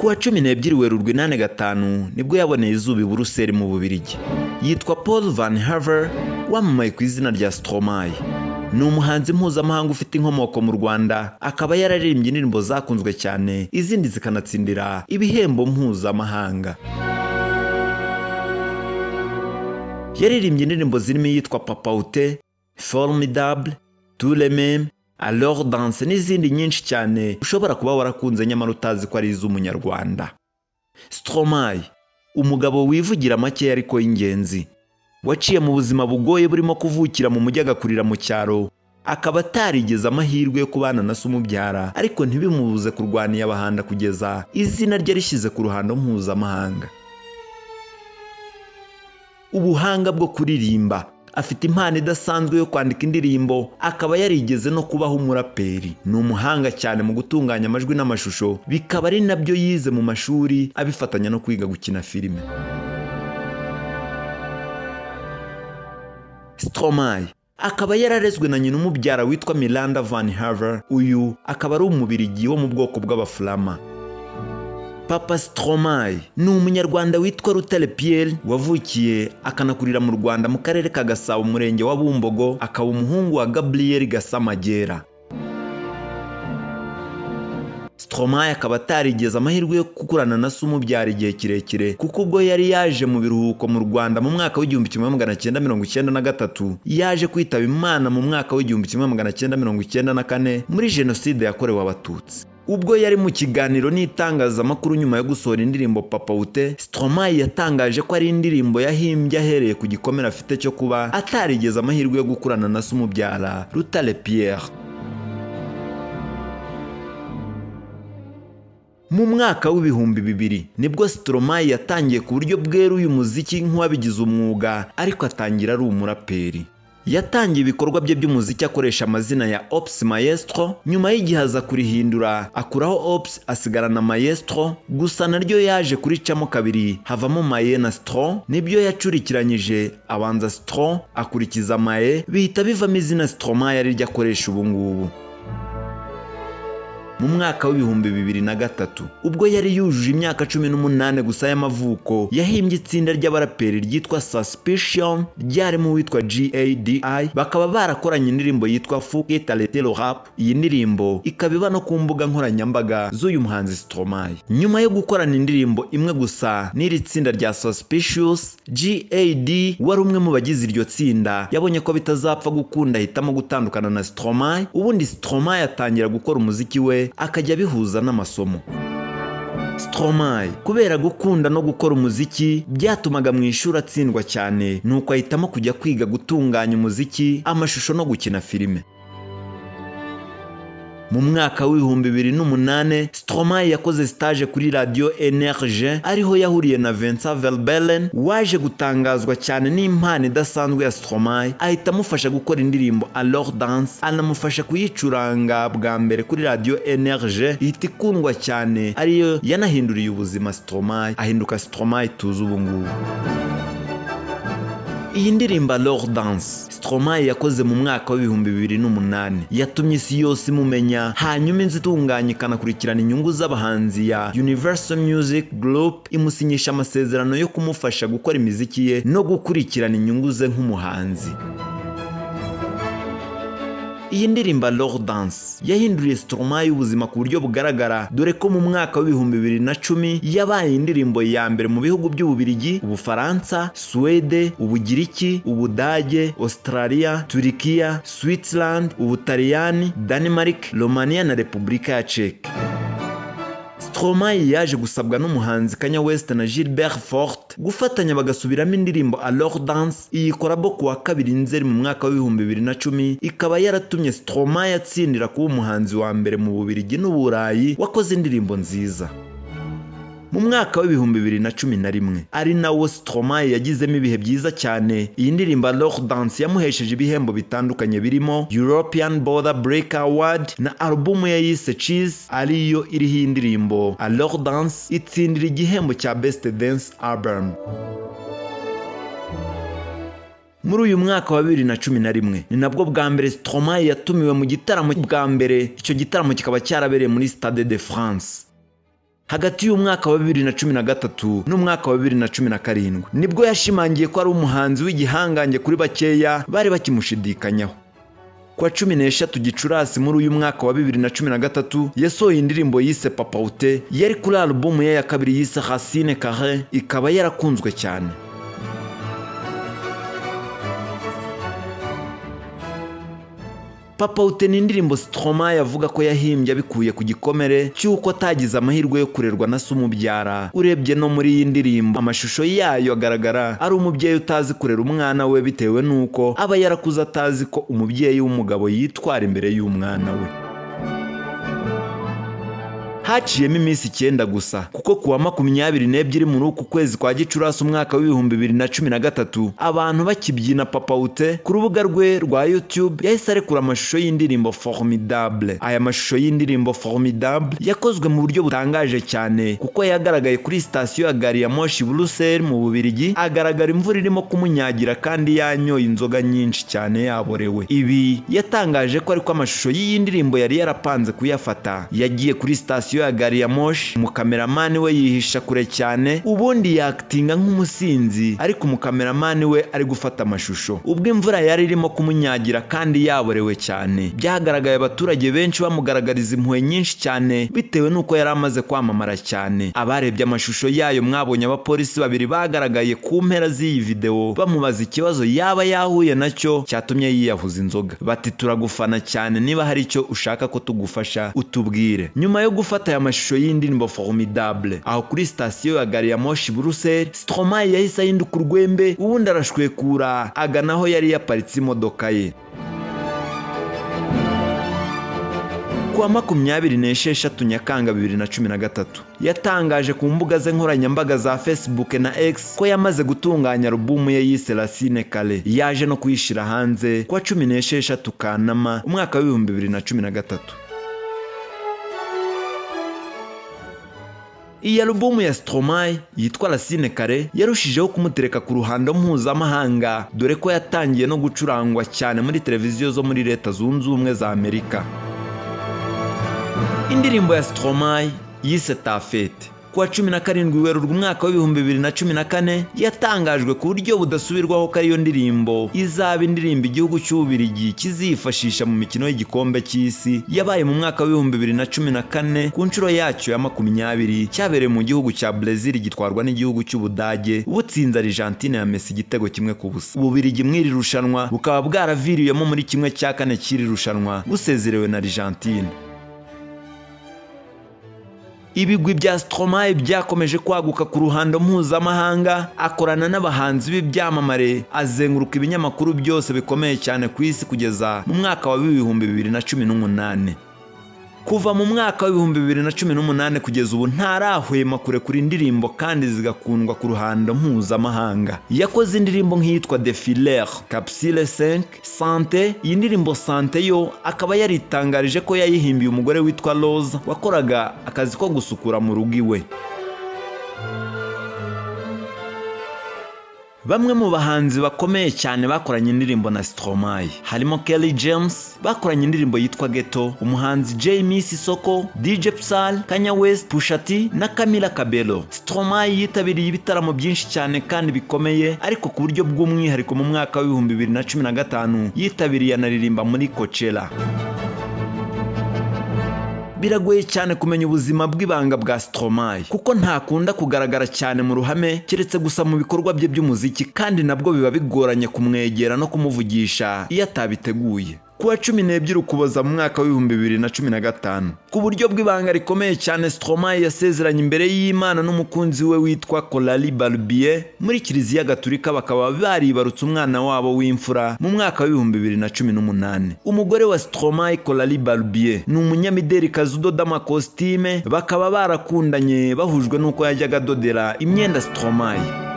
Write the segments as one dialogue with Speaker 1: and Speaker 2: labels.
Speaker 1: Kuwa 12 Werurwe 85 nibwo yaboneye izuba i Buruseli mu Bubiligi. Yitwa Paul Van Haver, wamamaye ku izina rya Stromae. Ni umuhanzi mpuzamahanga ufite inkomoko mu Rwanda, akaba yararirimbye indirimbo zakunzwe cyane, izindi zikanatsindira ibihembo mpuzamahanga. Yaririmbye indirimbo zirimo yitwa Papa Ute, Formidable, Tous les mêmes, Alors danse n'izindi nyinshi cyane ushobora kuba warakunze nyamara utazi ko ari iz'umunyarwanda. Stromae, umugabo wivugira make ariko y'ingenzi, waciye mu buzima bugoye burimo kuvukira mu mujyi agakurira mu cyaro, akaba atarigeze amahirwe yo kubana na se umubyara, ariko ntibimubuze kurwaniya abahanda kugeza izina rye rishyize ku ruhando mpuzamahanga. Ubuhanga bwo kuririmba, afite impano idasanzwe yo kwandika indirimbo, akaba yarigeze no kubaho umuraperi. Ni umuhanga cyane mu gutunganya amajwi n'amashusho, bikaba ari nabyo yize mu mashuri abifatanya no kwiga gukina filime. Stromae akaba yararezwe na nyina umubyara witwa Miranda Van Haver, uyu akaba ari umubirigi wo mu bwoko bw'Abaflama. Papa Stromae ni umunyarwanda witwa Rutare Pierre, wavukiye akanakurira mu Rwanda mu karere ka Gasabo umurenge wa Bumbogo, akaba umuhungu wa Gabriel Gasamagera. Stromae akaba atarigeze amahirwe yo gukurana na se umubyara igihe kirekire, kuko ubwo yari yaje mu biruhuko mu Rwanda mu mwaka w'1993, yaje kwitaba Imana mu mwaka w'1994 muri Jenoside yakorewe Abatutsi. Ubwo yari mu kiganiro n'itangazamakuru nyuma yo gusohora indirimbo Papa Ute, Stromae yatangaje ko ari indirimbo yahimbye ahereye ku gikomere afite cyo kuba atarigeze amahirwe yo gukurana na se umubyara Rutare Pierre. Mu mwaka w'2000 nibwo Stromae yatangiye ku buryo bweruye umuziki nk'uwabigize umwuga, ariko atangira ari umuraperi. Yatangiye ibikorwa bye by'umuziki akoresha amazina ya Ops Maestro, nyuma y'igihe aza kurihindura akuraho Ops asigarana Maestro, gusa naryo yaje kuricamo kabiri havamo Maye na Stro, nibyo yacurikiranyije abanza Stro akurikiza Maye, bihita bivamo izina Stromae ari ryo akoresha ubu ngubu. Mu mwaka w'2003 ubwo yari yujuje imyaka 18 gusa y'amavuko, yahimbye itsinda ry'abaraperi ryitwa Suspicion, ryarimo witwa GADI, bakaba barakoranye indirimbo yitwa Faut que t'arrêtes le rap. Iyi ndirimbo ikaba iba no ku mbuga nkoranyambaga z'uyu muhanzi Stromae. Nyuma yo gukorana indirimbo imwe gusa n'iri tsinda rya Suspicious, GAD wari umwe mu bagize iryo tsinda yabonye ko bitazapfa gukunda, ahitamo gutandukana na Stromae. Ubundi Stromae atangira gukora umuziki we akajya bihuza n'amasomo. Stromae kubera gukunda no gukora umuziki byatumaga mu ishuri atsindwa cyane, nuko ahitamo kujya kwiga gutunganya umuziki, amashusho no gukina filime. Mu mwaka w'2008 Stromae yakoze stage kuri Radio Energie, ariho yahuriye na Vincent Verbelen, waje gutangazwa cyane n'impano idasanzwe ya Stromae, ahita amufasha gukora indirimbo Alors danse, anamufasha kuyicuranga bwa mbere kuri Radio Energie, ihita ikundwa cyane, ariyo yanahinduriye ubuzima Stromae, ahinduka Stromae tuzi ubu ngubu. Iyi ndirimbo Alors danse Stromae yakoze mu mwaka w'2008 yatumye isi yose imumenya, hanyuma inzu itunganya ikanakurikirana inyungu z'abahanzi ya Universal Music Group imusinyisha amasezerano yo kumufasha gukora imiziki ye no gukurikirana inyungu ze nk'umuhanzi. Iyi ndirimbo Alors danse yahinduriye Stromae ubuzima ku buryo bugaragara, dore ko mu mwaka w'2010 yabaye indirimbo ya mbere mu bihugu by'Ububiligi, Ubufaransa, Suwede, Ubugiriki, Ubudage, Australia, Turikiya, Switzerland, Ubutaliyani, Denmark, Romania na Repubulika ya Czech. Stromae yaje gusabwa n'umuhanzi Kanye West na Gilbert Fort gufatanya bagasubiramo indirimbo Alors danse. Iyi korabo ku wa 2 Nzeri mu mwaka w'2010 ikaba yaratumye Stromae atsindira kuba umuhanzi wa mbere mu Bubiligi n'Uburayi wakoze indirimbo nziza. Mu mwaka w'2011 ari nawo Stromae yagizemo ibihe byiza cyane. Iyi ndirimbo Alors danse yamuhesheje ibihembo bitandukanye birimo European Border Break Award na album ye yise Cheese, ariyo iriho indirimbo Alors danse itsindira igihembo cya Best Dance Album. Muri uyu mwaka wa 2011 ni nabwo bwa mbere Stromae yatumiwe mu gitaramo bwa mbere. Icyo gitaramo kikaba cyarabereye muri Stade de France. hagati y'umwaka wa 2013 n'umwaka wa 2017 nibwo yashimangiye ko ari umuhanzi w'igihangange kuri bakeya bari bakimushidikanyaho. Kwa 13 Gicurasi muri uyu mwaka wa 2013 yasohoye indirimbo yise Papa Ute yari kuri album ye ya kabiri yise Racine Carrée, ikaba yarakunzwe cyane. Papa Ute ni indirimbo Stromae yavuga ko yahimbye abikuye ku gikomere cy'uko atagize amahirwe yo kurerwa na se umubyara. Urebye no muri iyi ndirimbo amashusho yayo agaragara ari umubyeyi utazi kurera umwana we bitewe n'uko aba yarakuze atazi ko umubyeyi w'umugabo yitwara imbere y'umwana we. Haciyemo iminsi 9 gusa kuko kuwa 22 muri uku kwezi kwa Gicurasi umwaka wa 2013 abantu bakibyina Papa Ute ku rubuga rwe rwa YouTube yahise arekura amashusho y'indirimbo Formidable. Aya mashusho y'indirimbo Formidable yakozwe mu buryo butangaje cyane kuko yagaragaye kuri station ya gari ya moshi Bruxelles mu Bubiligi, agaragara imvura irimo kumunyagira kandi yanyoye inzoga nyinshi cyane yaborewe. Ibi yatangaje ko ariko amashusho y'iyi ndirimbo yari yarapanze kuyafata. Yagiye kuri station ya gari ya moshi, umukameramani we yihisha kure cyane ubundi yaktinga nk'umusinzi, ariko umukameramani we ari gufata amashusho ubwo imvura yari irimo kumunyagira kandi yaborewe cyane. Byagaragaye abaturage benshi bamugaragariza impuhwe nyinshi cyane bitewe n'uko yari amaze kwamamara cyane. Abarebye amashusho yayo mwabonye abapolisi babiri bagaragaye ku mpera z'iyi video bamubaza ikibazo yaba yahuye nacyo cyatumye yiyahuza inzoga. Bati turagufana cyane, niba hari icyo ushaka ko tugufasha utubwire. Nyuma yo gufata aya mashusho y'indirimbo Formidable aho kuri station ya gari ya moshi Bruxelles, Stromae yahise ahinduka urwembe ubundi arashwekura agana aho yari yaparitse imodoka ye. Kuwa 26 Nyakanga 2013 yatangaje ku mbuga ze nkoranyambaga za Facebook na X ko yamaze gutunganya album ye yise Racine Carrée, yaje no kuyishira hanze kwa 16 Kanama umwaka wa 2013. Iyi album ya Stromae yitwa Racine Carrée yarushijeho kumutereka ku ruhando mpuzamahanga dore ko yatangiye no gucurangwa cyane muri televiziyo zo muri Leta Zunze Ubumwe za Amerika. Indirimbo ya Stromae yise Ta Fête kuwa 17 Werurwe umwaka wa 2014 yatangajwe ku buryo budasubirwaho ko ariyo ndirimbo izaba indirimbo igihugu cy'Ububiligi kizifashisha mu mikino y'igikombe cy'isi yabaye mu mwaka wa 2014 ku nshuro yacyo ya 20 cyabereye mu gihugu cya Brazil gitwarwa n'igihugu cy'Ubudage butsinze Argentine ya Messi igitego 1-0. Ububiligi mwiri rushanwa bukaba bwaraviriyemo muri 1/4 cy'iri rushanwa busezerewe na Argentine. Ibigwi bya Stromae byakomeje kwaguka ku ruhando mpuzamahanga, akorana n'abahanzi b'ibyamamare, azenguruka ibinyamakuru byose bikomeye cyane ku isi kugeza mu mwaka wa 2018. Kuva mu mwaka wa 2018 kugeza ubu ntarahwema kurekura indirimbo kandi zigakundwa ku ruhando mpuzamahanga. Yakoze indirimbo nk'iyitwa Défilé, Capsule 5, Santé. Iyi ndirimbo Santé yo akaba yaritangarije ko yayihimbiye umugore witwa Rose wakoraga akazi ko gusukura mu rugo iwe. Bamwe mu bahanzi bakomeye cyane bakoranye indirimbo na Stromae harimo Kelly James bakoranye indirimbo yitwa Ghetto, umuhanzi Jamie Sissoko, DJ Psy, Kanye West, Pusha T na Camila Cabello. Stromae yitabiriye ibitaramo byinshi cyane kandi bikomeye, ariko ku buryo bw'umwihariko mu mwaka wa 2015 yitabiriye anaririmba muri Coachella. Biragoye cyane kumenya ubuzima bw'ibanga bwa Stromae kuko ntakunda kugaragara cyane mu ruhame keretse gusa mu bikorwa bye by'umuziki, kandi nabwo biba bigoranye kumwegera no kumuvugisha iyo atabiteguye. Kuwa 12 Ukuboza mu mwaka wa 2015 ku buryo bw'ibanga rikomeye cyane Stromae yasezeranye imbere y'Imana n'umukunzi we witwa Coralie Barbier muri Kiliziya Gatolika, bakaba baribarutse umwana wabo w'imfura mu mwaka wa 2018. Umugore wa Stromae Coralie Barbier ni umunyamidelikazi udoda amakositime, bakaba barakundanye bahujwe n'uko yajyaga adodera imyenda Stromae.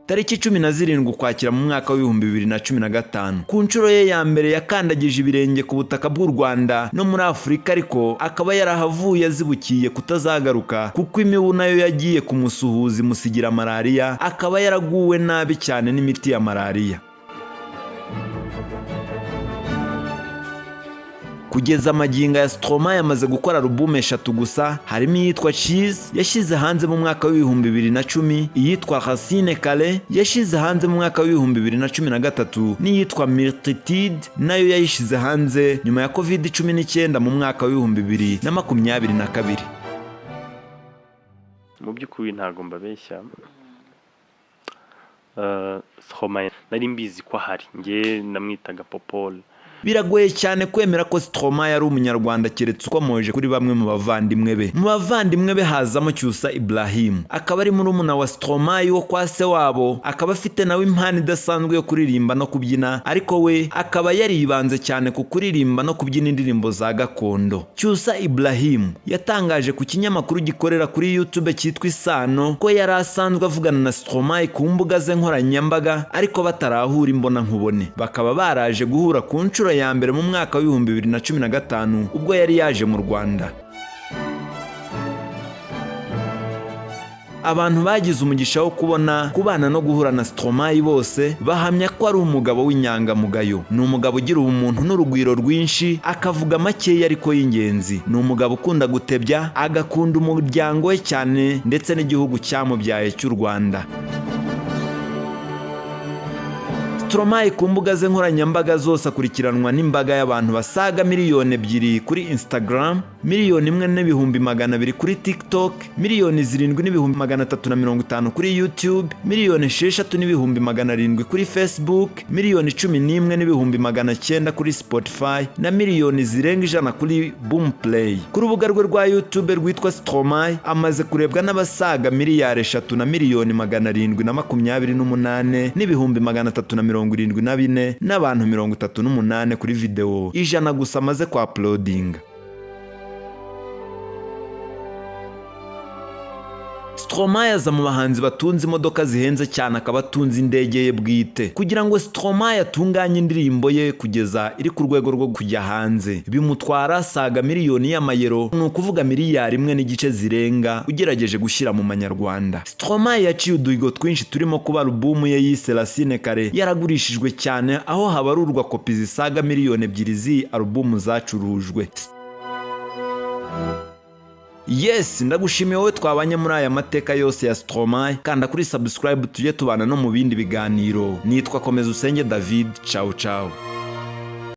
Speaker 1: Tariki 17 Ukwakira mu mwaka wa 2015 ku nshuro ye ya mbere yakandagije ibirenge ku butaka bw'u Rwanda no muri Afurika, ariko akaba yarahavuye azibukiye kutazagaruka kuko imibu nayo yagiye kumusuhuza imusigira malaria, akaba yaraguwe nabi cyane n'imiti ya malaria. Kugeza amagingo ya Stromae yamaze gukora album 3 gusa, harimo iyitwa Cheese yashyize hanze mu mwaka w'ibihumbi 2010, iyitwa Racine Kale yashyize hanze mu mwaka w'ibihumbi 2013, n'iyitwa Multitude nayo yayishyize hanze nyuma ya COVID-19 mu mwaka w'ibihumbi 2022.
Speaker 2: Mu by'ukuri ntago mbabeshya, Stromae nari mbizi ko hari, nge namwitaga Popol.
Speaker 1: Biragoye cyane kwemera ko Stromae ari umunyarwanda keretse ukomoje kuri bamwe mu bavandimwe be. Mu bavandimwe be hazamo Cyusa Ibrahim, akaba ari murumuna wa Stromae wo kwa se wabo, akaba afite nawe impano idasanzwe yo kuririmba no kubyina, ariko we akaba yaribanze cyane ku kuririmba no kubyina indirimbo za gakondo. Cyusa Ibrahim yatangaje ku kinyamakuru gikorera kuri YouTube cyitwa Isano ko yari asanzwe avugana na Stromae ku mbuga ze nkoranyambaga, ariko batarahura imbona nkubone. Bakaba baraje guhura ku nshuro ya mbere mu mwaka wa 2015 ubwo yari yaje mu Rwanda. Abantu bagize umugisha wo kubana no guhura na Stromae bose bahamya ko ari umugabo w'inyangamugayo. Ni umugabo ugira ubumuntu n'urugwiro rwinshi, akavuga makeya ariko y'ingenzi. Ni umugabo ukunda gutebya, agakunda umuryango we cyane ndetse n'igihugu cyamubyaye cy'u Rwanda. Stromae ku mbuga ze nkoranyambaga zose akurikiranwa n'imbaga y'abantu basaga 2 miliyoni kuri Instagram, 1,200,000 kuri TikTok, 7,350,000 kuri YouTube, 6,700,000 kuri Facebook, 11,900,000 kuri Spotify, na miliyoni zirenga 100 kuri Boomplay. Ku rubuga rwe rwa YouTube rwitwa Stromae amaze kurebwa n'abasaga 3,728,374 n'abantu 38 kuri video 100 gusa amaze kwa uploading. Stromae aza mu bahanzi batunze imodoka zihenze cyane, akaba atunze indege ye bwite. Kugira ngo Stromae atunganye indirimbo ye kugeza iri ku rwego rwo kujya hanze, bimutwara saga miliyoni y'amayero, ni ukuvuga miliyari 1.5 zirenga ugerageje gushyira mu manyarwanda. Stromae yaciye uduhigo twinshi turimo kuba album ye yise Racine Kare yaragurishijwe cyane, aho habarurwa kopi zisaga miliyoni 2 zi album zacurujwe. Yes, ndagushimiye wowe twabanye muri aya mateka yose ya Stromae. Kanda kuri subscribe tujye tubana no mu bindi biganiro. Nitwa Komeza Usenge David. Ciao ciao.